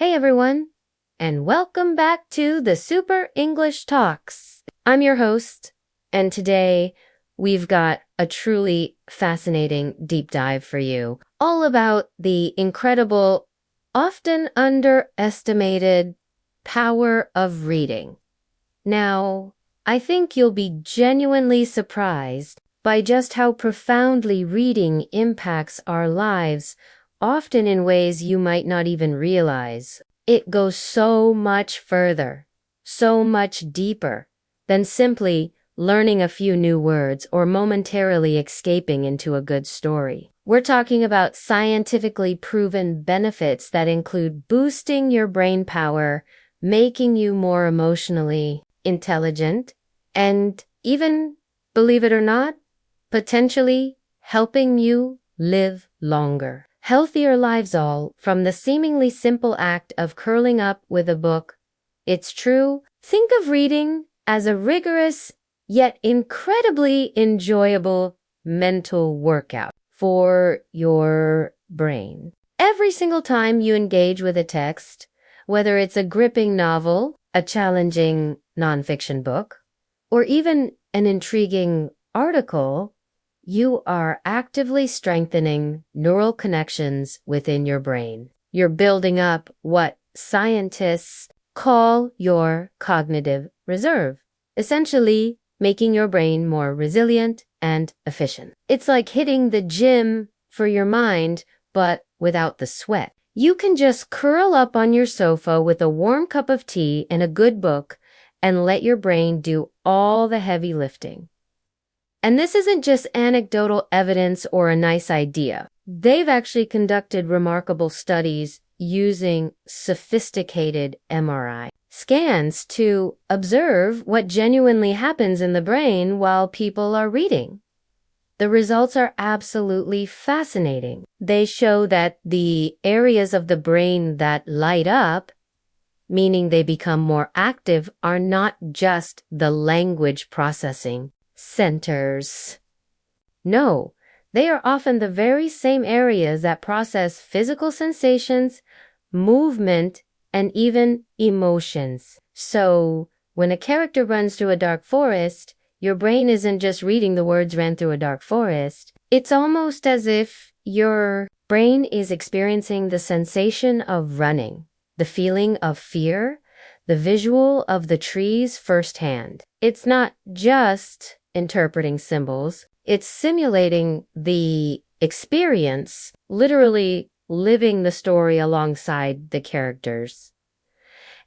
Hey everyone, and welcome back to the Super English Talks. I'm your host, and today we've got a truly fascinating deep dive for you, all about the incredible, often underestimated power of reading. Now, I think you'll be genuinely surprised by just how profoundly reading impacts our lives, often in ways you might not even realize. It goes so much further, so much deeper than simply learning a few new words or momentarily escaping into a good story. We're talking about scientifically proven benefits that include boosting your brain power, making you more emotionally intelligent, and even, believe it or not, potentially helping you live longer. Healthier lives, all from the seemingly simple act of curling up with a book. It's true. Think of reading as a rigorous yet incredibly enjoyable mental workout for your brain. Every single time you engage with a text, whether it's a gripping novel, a challenging nonfiction book, or even an intriguing article, you are actively strengthening neural connections within your brain. You're building up what scientists call your cognitive reserve, essentially making your brain more resilient and efficient. It's like hitting the gym for your mind, but without the sweat. You can just curl up on your sofa with a warm cup of tea and a good book and let your brain do all the heavy lifting. And this isn't just anecdotal evidence or a nice idea. They've actually conducted remarkable studies using sophisticated MRI scans to observe what genuinely happens in the brain while people are reading. The results are absolutely fascinating. They show that the areas of the brain that light up, meaning they become more active, are not just the language processing centers. No, they are often the very same areas that process physical sensations, movement, and even emotions. So, when a character runs through a dark forest, your brain isn't just reading the words "ran through a dark forest." It's almost as if your brain is experiencing the sensation of running, the feeling of fear, the visual of the trees firsthand. It's not just interpreting symbols, it's simulating the experience, literally living the story alongside the characters.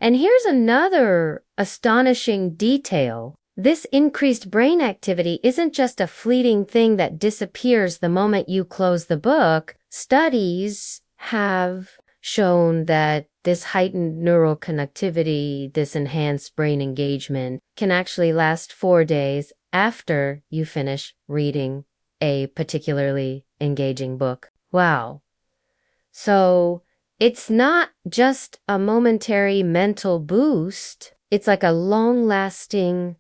And here's another astonishing detail. This increased brain activity isn't just a fleeting thing that disappears the moment you close the book. Studies have shown that this heightened neural connectivity, this enhanced brain engagement, can actually last 4 days after you finish reading a particularly engaging book. Wow. So it's not just a momentary mental boost. It's like a long-lasting,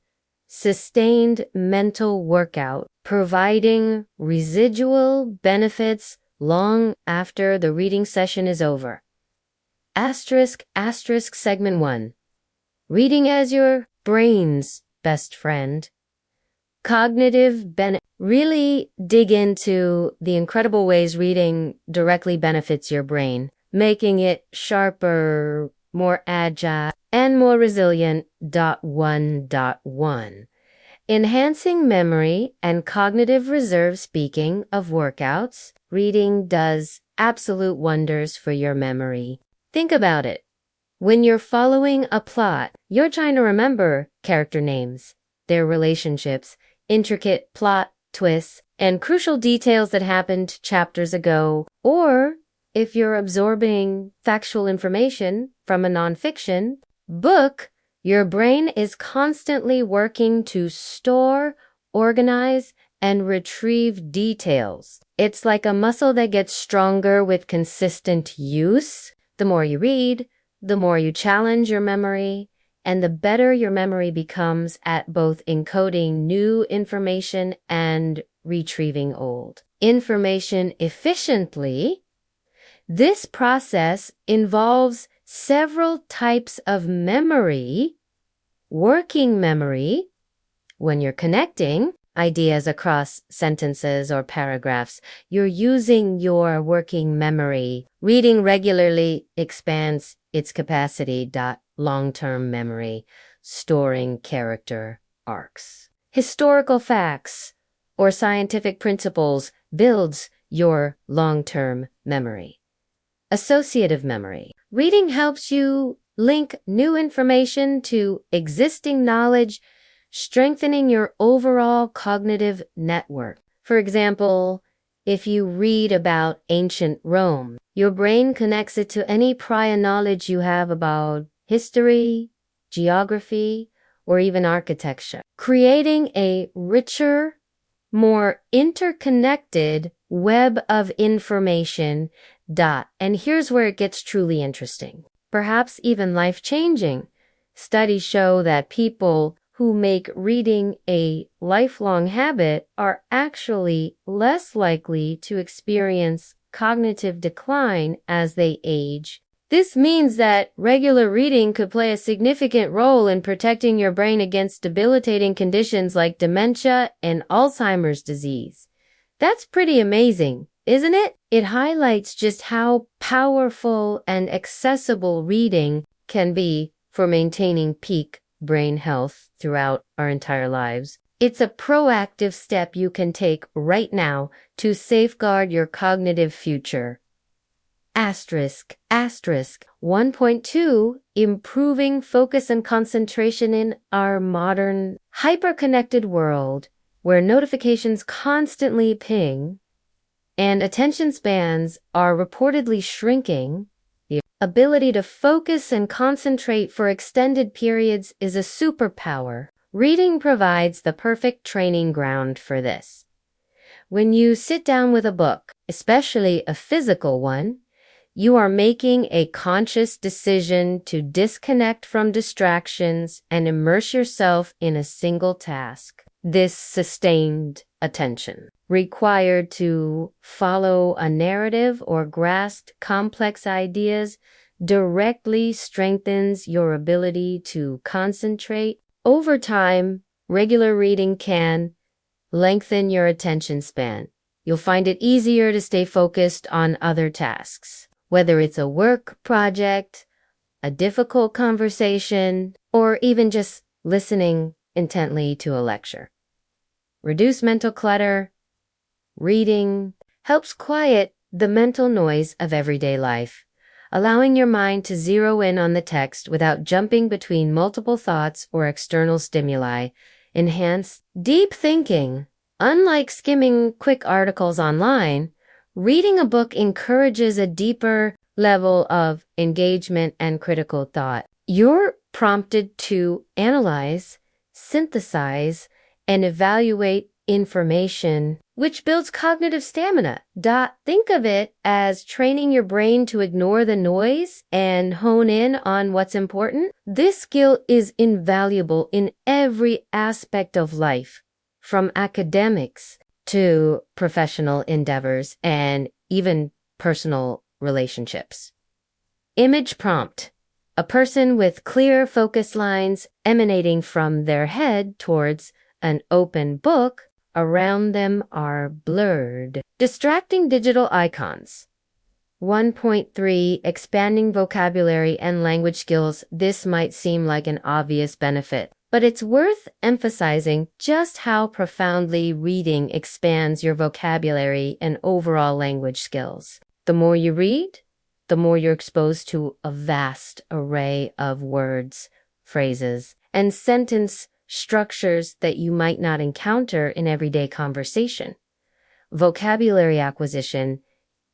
sustained mental workout, providing residual benefits long after the reading session is over. Asterisk segment 1. Reading as your brain's best friend. Cognitive benefit. Really dig into the incredible ways reading directly benefits your brain, making it sharper, more agile, and more resilient. 1.1. Enhancing memory and cognitive reserve. Speaking of workouts, reading does absolute wonders for your memory. Think about it. When you're following a plot, you're trying to remember character names, their relationships, intricate plot twists, and crucial details that happened chapters ago. Or if you're absorbing factual information from a nonfiction book, your brain is constantly working to store, organize, and retrieve details. It's like a muscle that gets stronger with consistent use. The more you read, the more you challenge your memory, and the better your memory becomes at both encoding new information and retrieving old information efficiently. This process involves several types of memory, working memory, when you're connecting ideas across sentences or paragraphs, you're using your working memory. Reading regularly expands its capacity. Long-term memory, storing character arcs. Historical facts or scientific principles builds your long-term memory. Associative memory. Reading helps you link new information to existing knowledge, strengthening your overall cognitive network. For example, if you read about ancient Rome, your brain connects it to any prior knowledge you have about history, geography, or even architecture, creating a richer, more interconnected web of information. And here's where it gets truly interesting, perhaps even life-changing. Studies show that people who make reading a lifelong habit are actually less likely to experience cognitive decline as they age. This means that regular reading could play a significant role in protecting your brain against debilitating conditions like dementia and Alzheimer's disease. That's pretty amazing, isn't it? It highlights just how powerful and accessible reading can be for maintaining peak brain health throughout our entire lives. It's a proactive step you can take right now to safeguard your cognitive future. Asterisk. 1.2, improving focus and concentration in our modern, hyper-connected world where notifications constantly ping and attention spans are reportedly shrinking. The ability to focus and concentrate for extended periods is a superpower. Reading provides the perfect training ground for this. When you sit down with a book, especially a physical one, you are making a conscious decision to disconnect from distractions and immerse yourself in a single task. This sustained attention, required to follow a narrative or grasp complex ideas, directly strengthens your ability to concentrate. Over time, regular reading can lengthen your attention span. You'll find it easier to stay focused on other tasks, whether it's a work project, a difficult conversation, or even just listening intently to a lecture. Reduce mental clutter. Reading helps quiet the mental noise of everyday life, allowing your mind to zero in on the text without jumping between multiple thoughts or external stimuli. Enhance deep thinking. Unlike skimming quick articles online, reading a book encourages a deeper level of engagement and critical thought. You're prompted to analyze, synthesize, and evaluate information, which builds cognitive stamina. Think of it as training your brain to ignore the noise and hone in on what's important. This skill is invaluable in every aspect of life, from academics to professional endeavors and even personal relationships. Image prompt. A person with clear focus lines emanating from their head towards an open book around them are blurred. Distracting digital icons. 1.3, expanding vocabulary and language skills. This might seem like an obvious benefit, but it's worth emphasizing just how profoundly reading expands your vocabulary and overall language skills. The more you read, the more you're exposed to a vast array of words, phrases, and sentence structures that you might not encounter in everyday conversation. Vocabulary acquisition.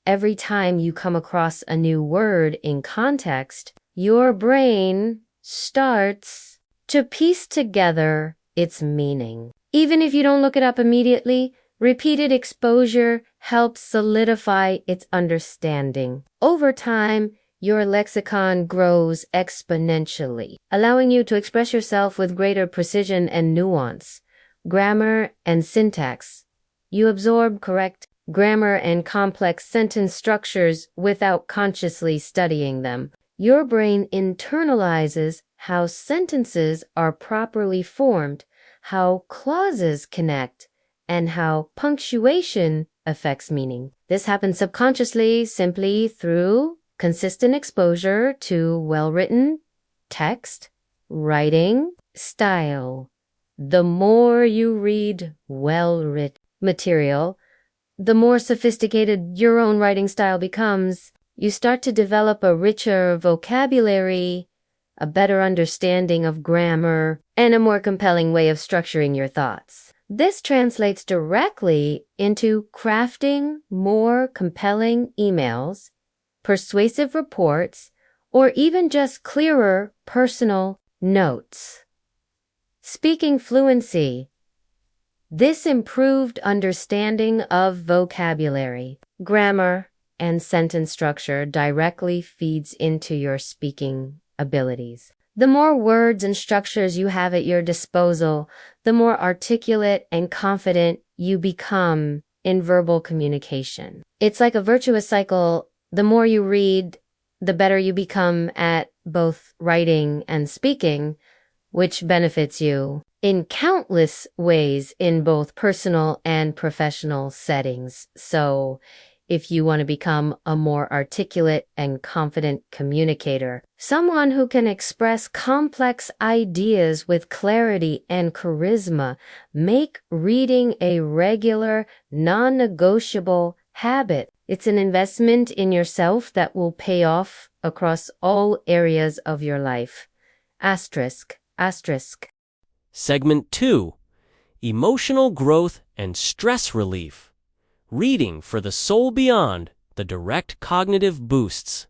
Every time you come across a new word in context, your brain starts to piece together its meaning. Even if you don't look it up immediately, repeated exposure helps solidify its understanding. Over time, your lexicon grows exponentially, allowing you to express yourself with greater precision and nuance. Grammar and syntax. You absorb correct grammar and complex sentence structures without consciously studying them. Your brain internalizes how sentences are properly formed, how clauses connect, and how punctuation affects meaning. This happens subconsciously simply through consistent exposure to well-written text, writing, style. The more you read well-written material, the more sophisticated your own writing style becomes. You start to develop a richer vocabulary, a better understanding of grammar, and a more compelling way of structuring your thoughts. This translates directly into crafting more compelling emails, persuasive reports, or even just clearer personal notes. Speaking fluency. This improved understanding of vocabulary, grammar, and sentence structure directly feeds into your speaking abilities. The more words and structures you have at your disposal, the more articulate and confident you become in verbal communication. It's like a virtuous cycle. The more you read, the better you become at both writing and speaking, which benefits you in countless ways in both personal and professional settings. So, if you want to become a more articulate and confident communicator, someone who can express complex ideas with clarity and charisma, make reading a regular, non-negotiable habit. It's an investment in yourself that will pay off across all areas of your life. Asterisk, asterisk. Segment 2. Emotional Growth and Stress Relief. Reading for the soul beyond the direct cognitive boosts.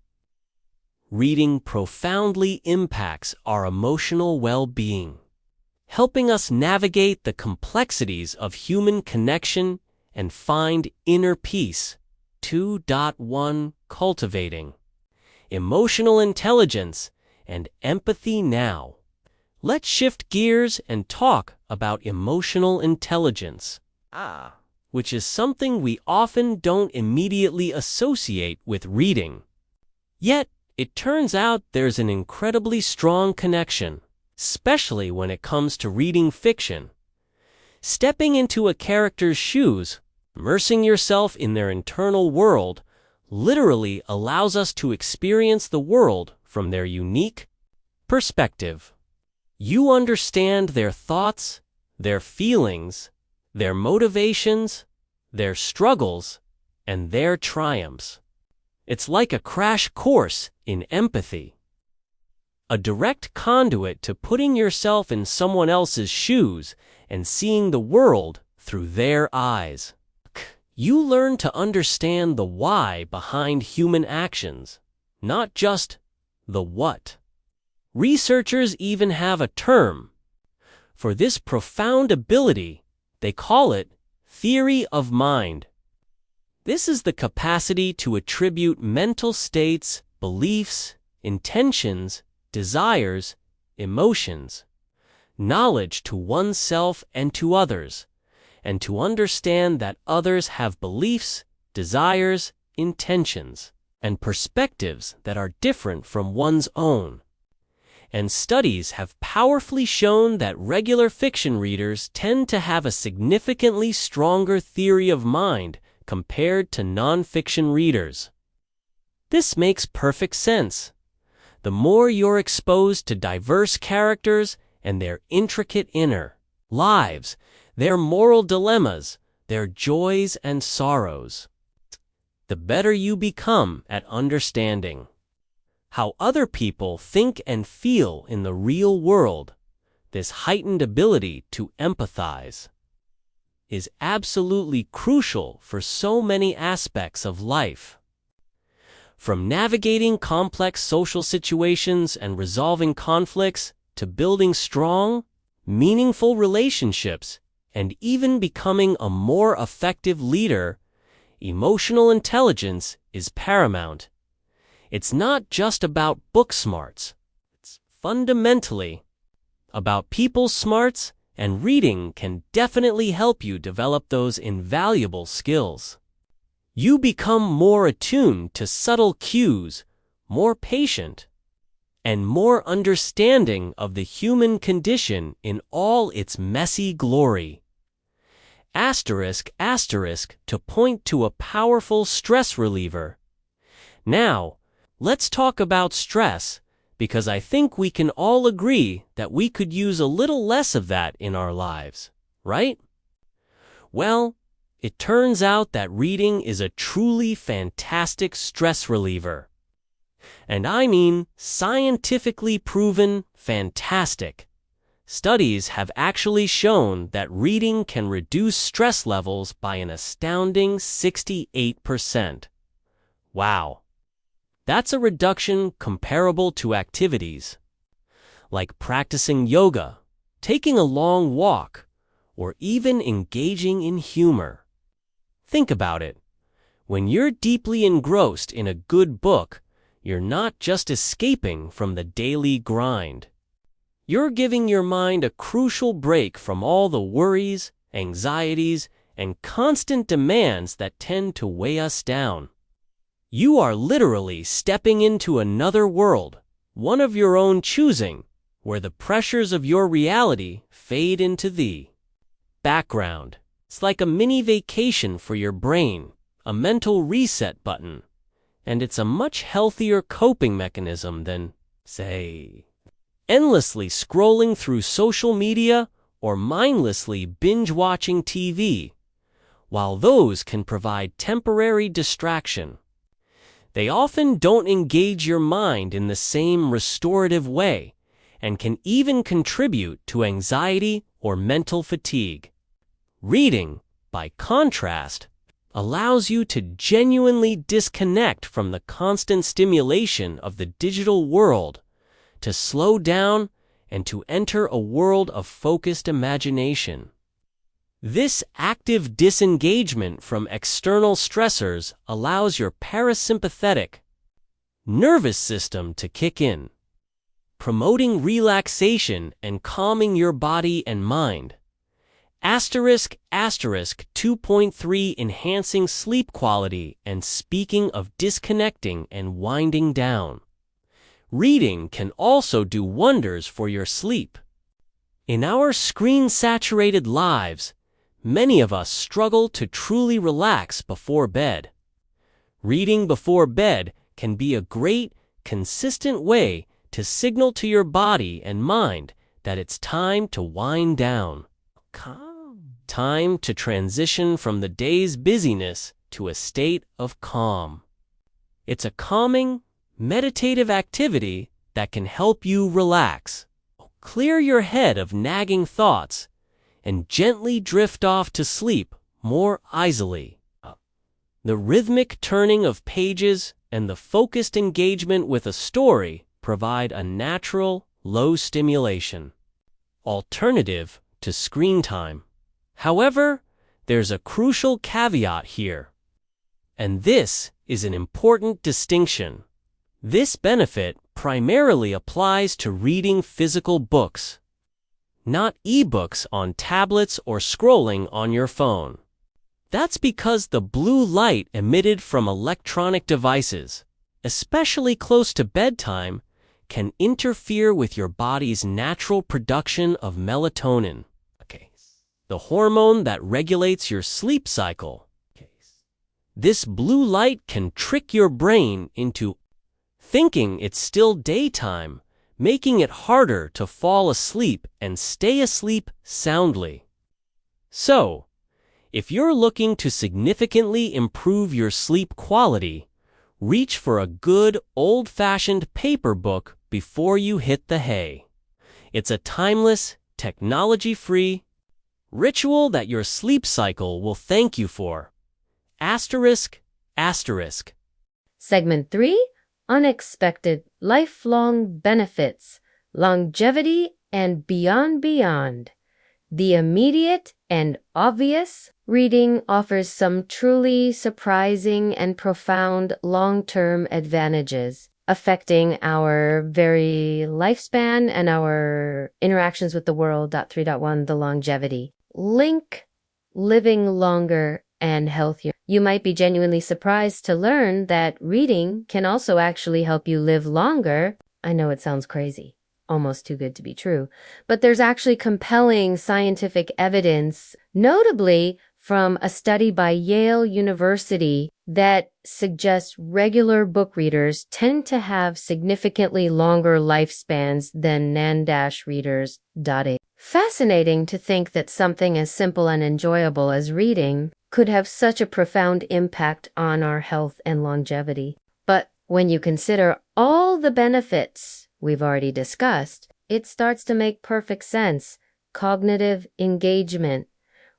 Reading profoundly impacts our emotional well-being, helping us navigate the complexities of human connection and find inner peace. 2.1 Cultivating emotional intelligence and empathy now. Let's shift gears and talk about emotional intelligence. Which is something we often don't immediately associate with reading. Yet, it turns out there's an incredibly strong connection, especially when it comes to reading fiction. Stepping into a character's shoes, immersing yourself in their internal world, literally allows us to experience the world from their unique perspective. You understand their thoughts, their feelings, their motivations, their struggles, and their triumphs. It's like a crash course in empathy. A direct conduit to putting yourself in someone else's shoes and seeing the world through their eyes. You learn to understand the why behind human actions, not just the what. Researchers even have a term for this profound ability. They call it theory of mind. This is the capacity to attribute mental states, beliefs, intentions, desires, emotions, knowledge to oneself and to others, and to understand that others have beliefs, desires, intentions, and perspectives that are different from one's own. And studies have powerfully shown that regular fiction readers tend to have a significantly stronger theory of mind compared to nonfiction readers. This makes perfect sense. The more you're exposed to diverse characters and their intricate inner lives, their moral dilemmas, their joys and sorrows, the better you become at understanding how other people think and feel in the real world. This heightened ability to empathize is absolutely crucial for so many aspects of life. From navigating complex social situations and resolving conflicts to building strong, meaningful relationships and even becoming a more effective leader, emotional intelligence is paramount. It's not just about book smarts. It's fundamentally about people smarts, and reading can definitely help you develop those invaluable skills. You become more attuned to subtle cues, more patient, and more understanding of the human condition in all its messy glory. Asterisk, asterisk, to point to a powerful stress reliever. Now, let's talk about stress, because I think we can all agree that we could use a little less of that in our lives, right? Well, it turns out that reading is a truly fantastic stress reliever. And I mean scientifically proven fantastic. Studies have actually shown that reading can reduce stress levels by an astounding 68%. Wow. That's a reduction comparable to activities like practicing yoga, taking a long walk, or even engaging in humor. Think about it. When you're deeply engrossed in a good book, you're not just escaping from the daily grind. You're giving your mind a crucial break from all the worries, anxieties, and constant demands that tend to weigh us down. You are literally stepping into another world, one of your own choosing, where the pressures of your reality fade into the background. It's like a mini vacation for your brain, a mental reset button, and it's a much healthier coping mechanism than, say, endlessly scrolling through social media or mindlessly binge-watching TV. While those can provide temporary distraction, they often don't engage your mind in the same restorative way and can even contribute to anxiety or mental fatigue. Reading, by contrast, allows you to genuinely disconnect from the constant stimulation of the digital world, to slow down and to enter a world of focused imagination. This active disengagement from external stressors allows your parasympathetic nervous system to kick in, promoting relaxation and calming your body and mind. Asterisk, asterisk, 2.3 enhancing sleep quality. And speaking of disconnecting and winding down, reading can also do wonders for your sleep. In our screen-saturated lives, many of us struggle to truly relax before bed. Reading before bed can be a great, consistent way to signal to your body and mind that it's time to wind down. Time to transition from the day's busyness to a state of calm. It's a calming, meditative activity that can help you relax, clear your head of nagging thoughts, and gently drift off to sleep more easily. The rhythmic turning of pages and the focused engagement with a story provide a natural, low stimulation alternative to screen time. However, there's a crucial caveat here, and this is an important distinction. This benefit primarily applies to reading physical books, not ebooks on tablets or scrolling on your phone. That's because the blue light emitted from electronic devices, especially close to bedtime, can interfere with your body's natural production of melatonin, the hormone that regulates your sleep cycle. This blue light can trick your brain into thinking it's still daytime, making it harder to fall asleep and stay asleep soundly. So, if you're looking to significantly improve your sleep quality, reach for a good old-fashioned paper book before you hit the hay. It's a timeless, technology-free ritual that your sleep cycle will thank you for. Asterisk, asterisk. Segment 3, Unexpected Lifelong Benefits, Longevity and Beyond. The immediate and obvious. Reading offers some truly surprising and profound long-term advantages, affecting our very lifespan and our interactions with the world. 3.1, the longevity. Link, living longer and healthier. You might be genuinely surprised to learn that reading can also actually help you live longer. I know it sounds crazy, almost too good to be true, but there's actually compelling scientific evidence, notably from a study by Yale University, that suggests regular book readers tend to have significantly longer lifespans than readers. Fascinating to think that something as simple and enjoyable as reading could have such a profound impact on our health and longevity. But when you consider all the benefits we've already discussed, it starts to make perfect sense. Cognitive engagement.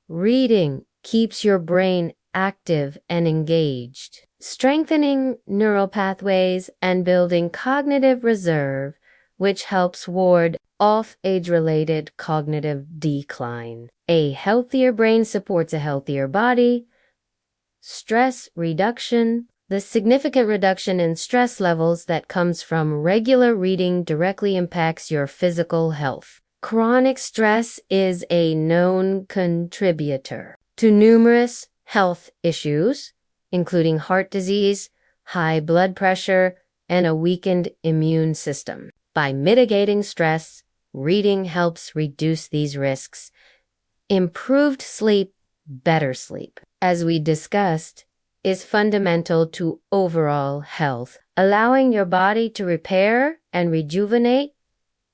Reading keeps your brain active and engaged, strengthening neural pathways and building cognitive reserve, which helps ward off age-related cognitive decline. A healthier brain supports a healthier body. Stress reduction. The significant reduction in stress levels that comes from regular reading directly impacts your physical health. Chronic stress is a known contributor to numerous health issues, including heart disease, high blood pressure, and a weakened immune system. By mitigating stress, reading helps reduce these risks. Improved sleep, better sleep, as we discussed, is fundamental to overall health, allowing your body to repair and rejuvenate.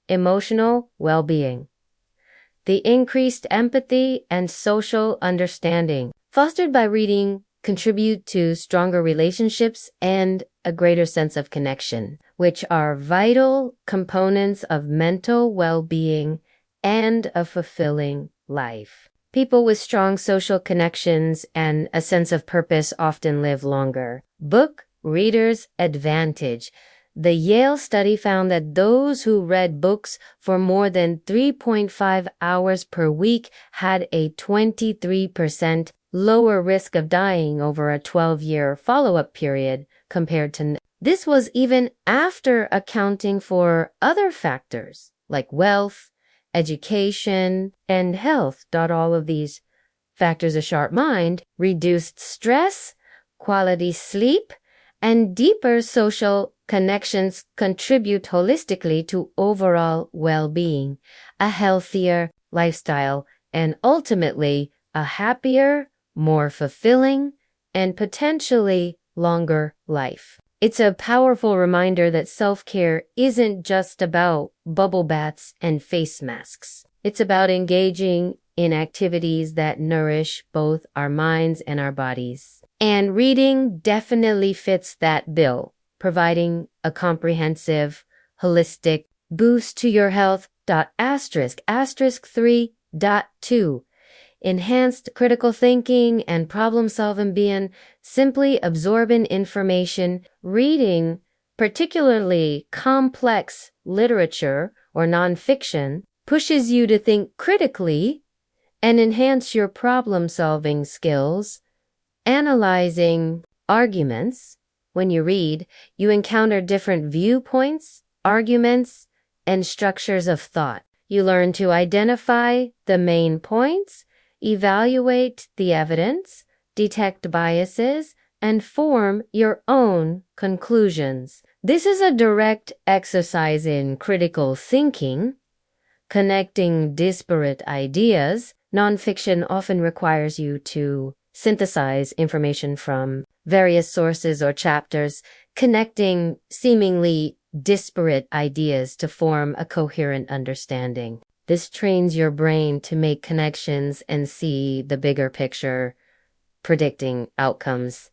Emotional well-being. The increased empathy and social understanding fostered by reading contribute to stronger relationships and a greater sense of connection, which are vital components of mental well-being and a fulfilling life. People with strong social connections and a sense of purpose often live longer. Book readers' advantage. The Yale study found that those who read books for more than 3.5 hours per week had a 23% lower risk of dying over a 12-year follow-up period compared to this was even after accounting for other factors like wealth, education, and health. All of these factors, a sharp mind, reduced stress, quality sleep, and deeper social connections contribute holistically to overall well-being, a healthier lifestyle, and ultimately a happier, more fulfilling, and potentially longer life. It's a powerful reminder that self-care isn't just about bubble baths and face masks. It's about engaging in activities that nourish both our minds and our bodies. And reading definitely fits that bill, providing a comprehensive, holistic boost to your health. Asterisk 3.2. Enhanced critical thinking and problem-solving being simply absorbing information. Reading, particularly complex literature or nonfiction, pushes you to think critically and enhance your problem-solving skills. Analyzing arguments. When you read, you encounter different viewpoints, arguments, and structures of thought. You learn to identify the main points, evaluate the evidence, detect biases, and form your own conclusions. This is a direct exercise in critical thinking, connecting disparate ideas. Nonfiction often requires you to synthesize information from various sources or chapters, connecting seemingly disparate ideas to form a coherent understanding. This trains your brain to make connections and see the bigger picture, predicting outcomes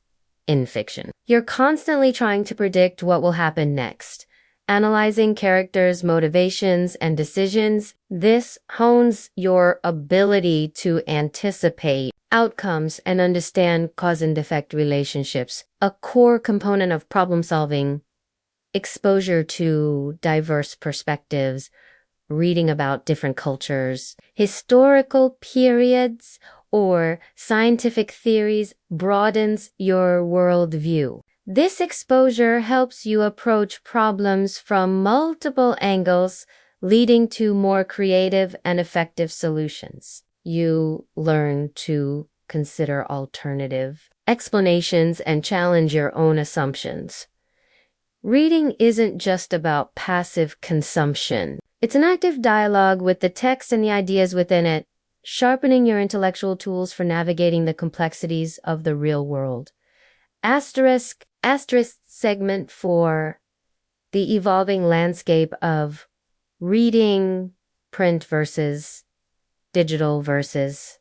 in fiction. You're constantly trying to predict what will happen next, analyzing characters' motivations and decisions. This hones your ability to anticipate outcomes and understand cause and effect relationships, a core component of problem solving. Exposure to diverse perspectives, reading about different cultures, historical periods, or scientific theories broadens your worldview. This exposure helps you approach problems from multiple angles, leading to more creative and effective solutions. You learn to consider alternative explanations and challenge your own assumptions. Reading isn't just about passive consumption. It's an active dialogue with the text and the ideas within it, sharpening your intellectual tools for navigating the complexities of the real world. Asterisk segment for the evolving landscape of reading, print versus digital versus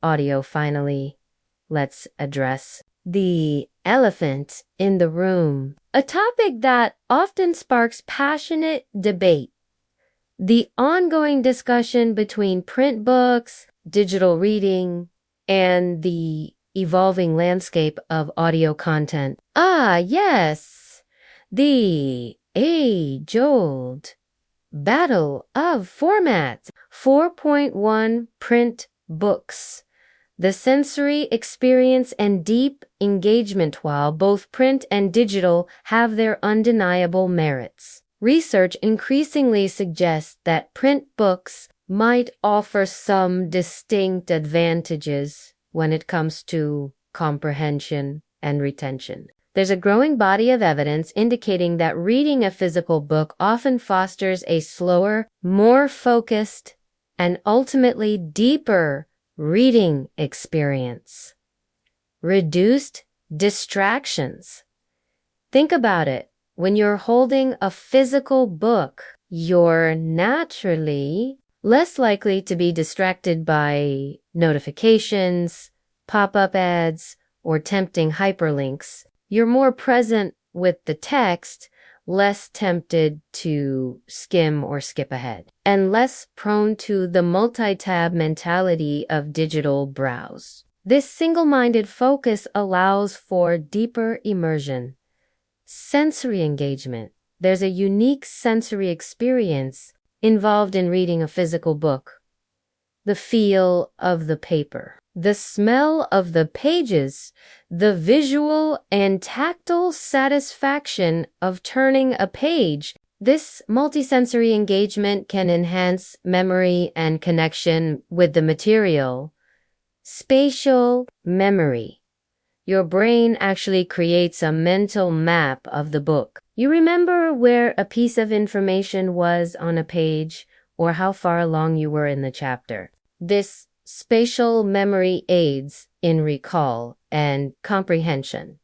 audio. Finally, let's address the elephant in the room, a topic that often sparks passionate debate. The ongoing discussion between print books, digital reading, and the evolving landscape of audio content. Ah, yes, the age-old battle of formats. 4.1 print books. The sensory experience and deep engagement. While both print and digital have their undeniable merits, research increasingly suggests that print books might offer some distinct advantages when it comes to comprehension and retention. There's a growing body of evidence indicating that reading a physical book often fosters a slower, more focused, and ultimately deeper reading experience. Reduced distractions. Think about it. When you're holding a physical book, you're naturally less likely to be distracted by notifications, pop-up ads, or tempting hyperlinks. You're more present with the text, less tempted to skim or skip ahead, and less prone to the multi-tab mentality of digital browse. This single-minded focus allows for deeper immersion. Sensory engagement. There's a unique sensory experience involved in reading a physical book. The feel of the paper, the smell of the pages, the visual and tactile satisfaction of turning a page. This multisensory engagement can enhance memory and connection with the material. Spatial memory. Your brain actually creates a mental map of the book. You remember where a piece of information was on a page or how far along you were in the chapter. This spatial memory aids in recall and comprehension.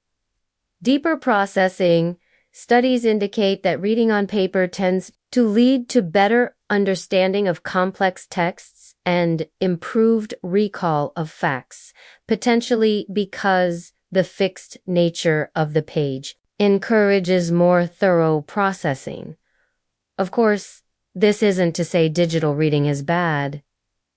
Deeper processing. Studies indicate that reading on paper tends to lead to better understanding of complex texts and improved recall of facts, potentially because the fixed nature of the page encourages more thorough processing. Of course, this isn't to say digital reading is bad.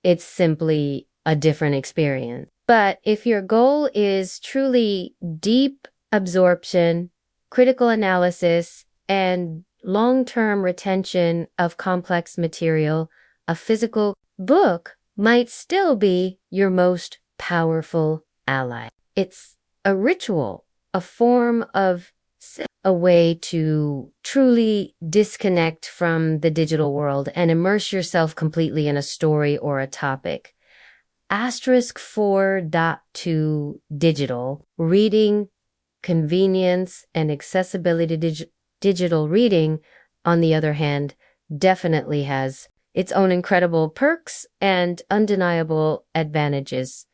It's simply a different experience. But if your goal is truly deep absorption, critical analysis, and long-term retention of complex material, a physical book might still be your most powerful ally. It's a ritual, a form of a way to truly disconnect from the digital world and immerse yourself completely in a story or a topic. Asterisk 4.2 digital reading, convenience, and accessibility to digital reading, on the other hand, definitely has its own incredible perks and undeniable advantages.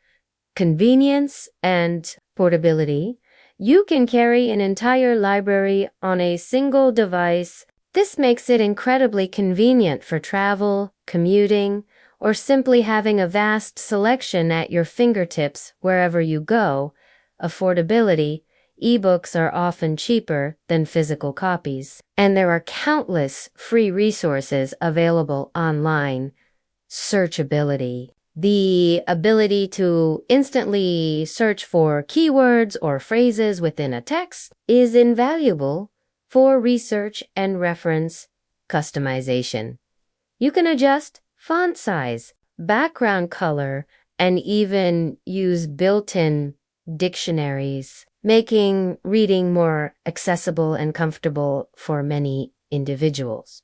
Convenience and portability. You can carry an entire library on a single device. This makes it incredibly convenient for travel, commuting, or simply having a vast selection at your fingertips wherever you go. Affordability. Ebooks are often cheaper than physical copies, and there are countless free resources available online. Searchability. The ability to instantly search for keywords or phrases within a text is invaluable for research and reference customization. You can adjust font size, background color, and even use built-in dictionaries, making reading more accessible and comfortable for many individuals.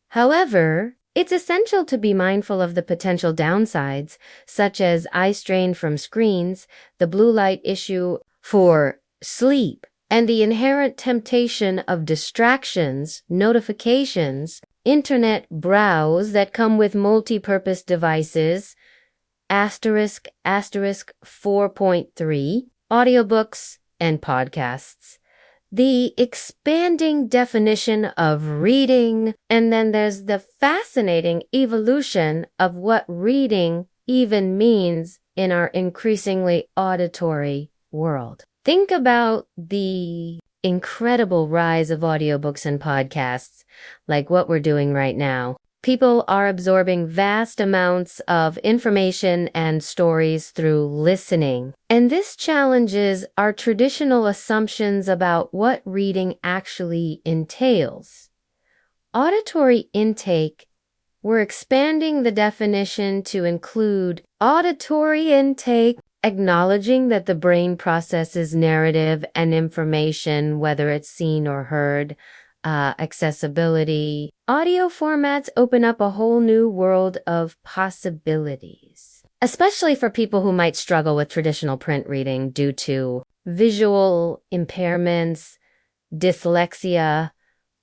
However, it's essential to be mindful of the potential downsides, such as eye strain from screens, the blue light issue for sleep, and the inherent temptation of distractions, notifications, internet browse that come with multi-purpose devices, asterisk, asterisk 4.3, audiobooks, and podcasts. The expanding definition of reading, and then there's the fascinating evolution of what reading even means in our increasingly auditory world. Think about the incredible rise of audiobooks and podcasts, like what we're doing right now. People are absorbing vast amounts of information and stories through listening. And this challenges our traditional assumptions about what reading actually entails. Auditory intake, we're expanding the definition to include auditory intake, acknowledging that the brain processes narrative and information, whether it's seen or heard. Accessibility. Audio formats open up a whole new world of possibilities, especially for people who might struggle with traditional print reading due to visual impairments, dyslexia,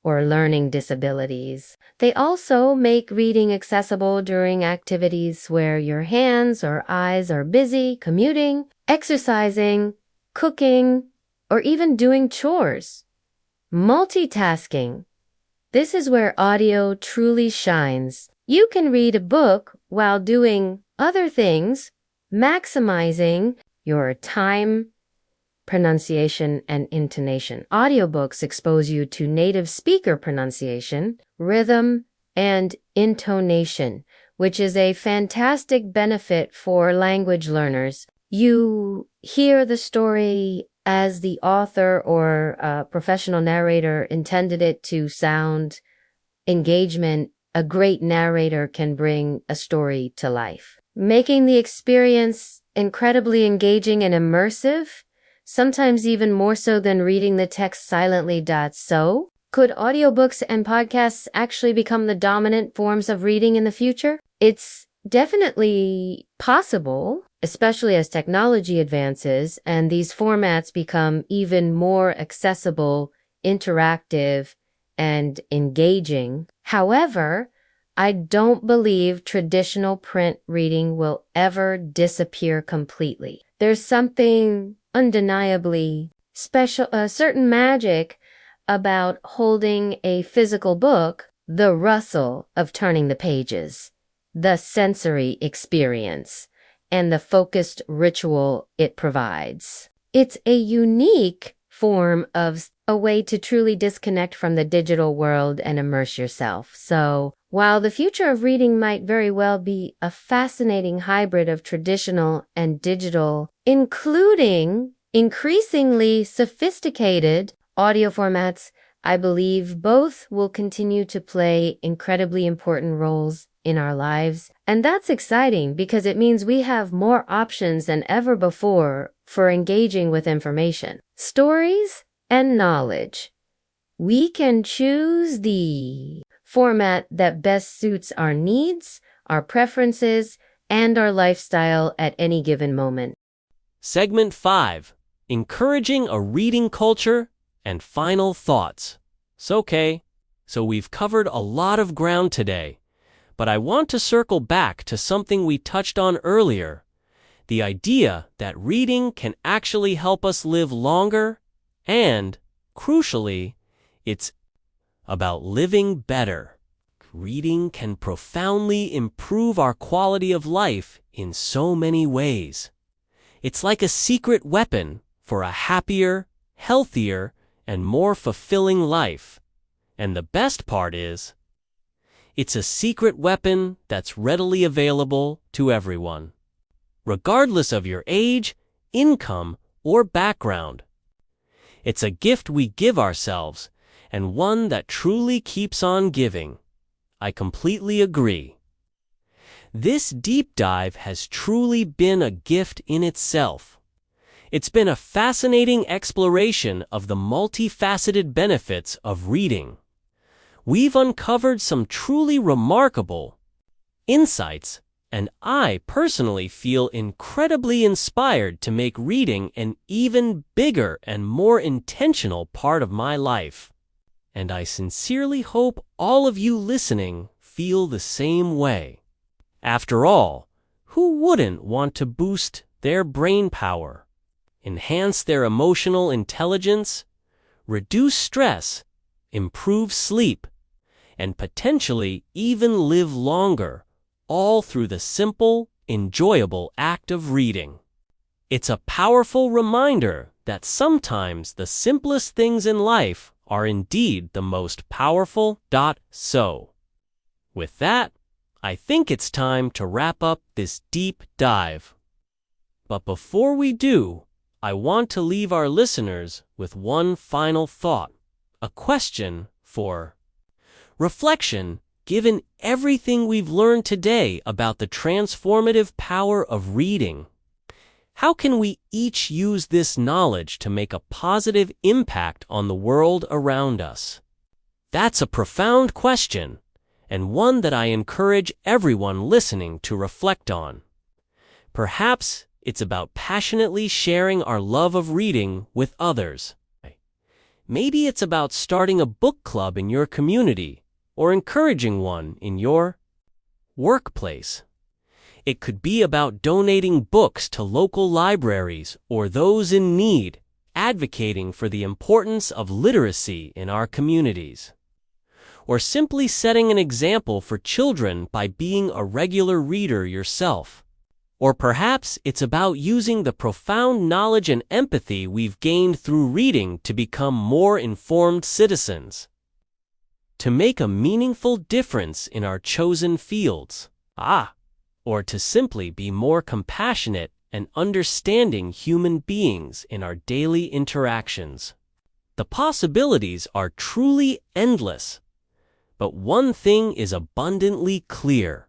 or learning disabilities. They also make reading accessible during activities where your hands or eyes are busy commuting, exercising, cooking, or even doing chores. Multitasking. This is where audio truly shines. You can read a book while doing other things, maximizing your time, pronunciation, and intonation. Audiobooks expose you to native speaker pronunciation, rhythm, and intonation, which is a fantastic benefit for language learners. You hear the story as the author or professional narrator intended it to sound. Engagement, a great narrator can bring a story to life, making the experience incredibly engaging and immersive, sometimes even more so than reading the text silently. So, could audiobooks and podcasts actually become the dominant forms of reading in the future? It's definitely possible, especially as technology advances and these formats become even more accessible, interactive, and engaging. However, I don't believe traditional print reading will ever disappear completely. There's something undeniably special, a certain magic about holding a physical book, the rustle of turning the pages, the sensory experience, and the focused ritual it provides. It's a unique form of a way to truly disconnect from the digital world and immerse yourself. So, while the future of reading might very well be a fascinating hybrid of traditional and digital, including increasingly sophisticated audio formats, I believe both will continue to play incredibly important roles in our lives. And that's exciting because it means we have more options than ever before for engaging with information, stories, and knowledge. We can choose the format that best suits our needs, our preferences, and our lifestyle at any given moment. Segment 5. Encouraging a reading culture and final thoughts. So we've covered a lot of ground today, but I want to circle back to something we touched on earlier, the idea that reading can actually help us live longer and, crucially, it's about living better. Reading can profoundly improve our quality of life in so many ways. It's like a secret weapon for a happier, healthier, and more fulfilling life. And the best part is, it's a secret weapon that's readily available to everyone, regardless of your age, income, or background. It's a gift we give ourselves, and one that truly keeps on giving. I completely agree. This deep dive has truly been a gift in itself. It's been a fascinating exploration of the multifaceted benefits of reading. We've uncovered some truly remarkable insights and I personally feel incredibly inspired to make reading an even bigger and more intentional part of my life. And I sincerely hope all of you listening feel the same way. After all, who wouldn't want to boost their brain power, enhance their emotional intelligence, reduce stress, improve sleep, and potentially even live longer, all through the simple, enjoyable act of reading? It's a powerful reminder that sometimes the simplest things in life are indeed the most powerful. So, with that, I think it's time to wrap up this deep dive. But before we do, I want to leave our listeners with one final thought, a question for reflection. Given everything we've learned today about the transformative power of reading, how can we each use this knowledge to make a positive impact on the world around us? That's a profound question, and one that I encourage everyone listening to reflect on. Perhaps it's about passionately sharing our love of reading with others. Maybe it's about starting a book club in your community, or encouraging one in your workplace. It could be about donating books to local libraries or those in need, advocating for the importance of literacy in our communities. Or simply setting an example for children by being a regular reader yourself. Or perhaps it's about using the profound knowledge and empathy we've gained through reading to become more informed citizens, to make a meaningful difference in our chosen fields, or to simply be more compassionate and understanding human beings in our daily interactions. The possibilities are truly endless, but one thing is abundantly clear.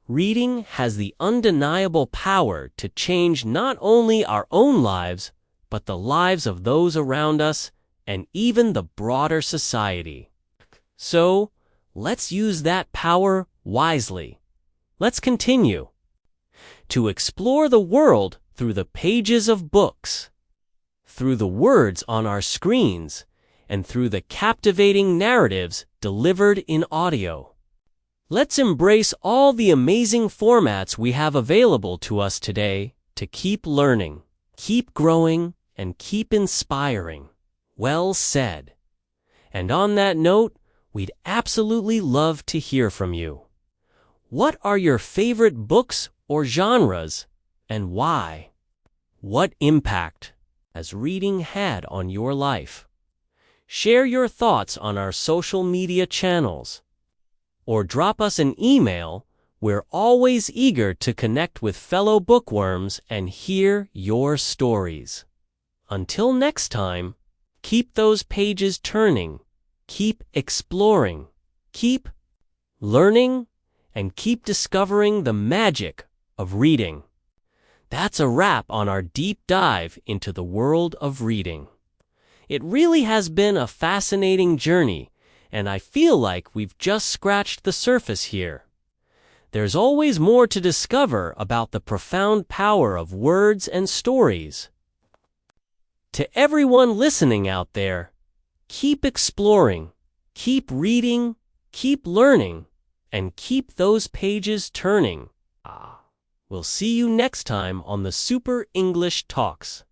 Reading has the undeniable power to change not only our own lives, but the lives of those around us and even the broader society. So, let's use that power wisely. Let's continue to explore the world through the pages of books, through the words on our screens, and through the captivating narratives delivered in audio. Let's embrace all the amazing formats we have available to us today to keep learning, keep growing, and keep inspiring. Well said. And on that note, we'd absolutely love to hear from you. What are your favorite books or genres, and why? What impact has reading had on your life? Share your thoughts on our social media channels, or drop us an email. We're always eager to connect with fellow bookworms and hear your stories. Until next time, keep those pages turning, keep exploring, keep learning, and keep discovering the magic of reading. That's a wrap on our deep dive into the world of reading. It really has been a fascinating journey, and I feel like we've just scratched the surface here. There's always more to discover about the profound power of words and stories. To everyone listening out there, keep exploring, keep reading, keep learning, and keep those pages turning. We'll see you next time on the Super English Talks.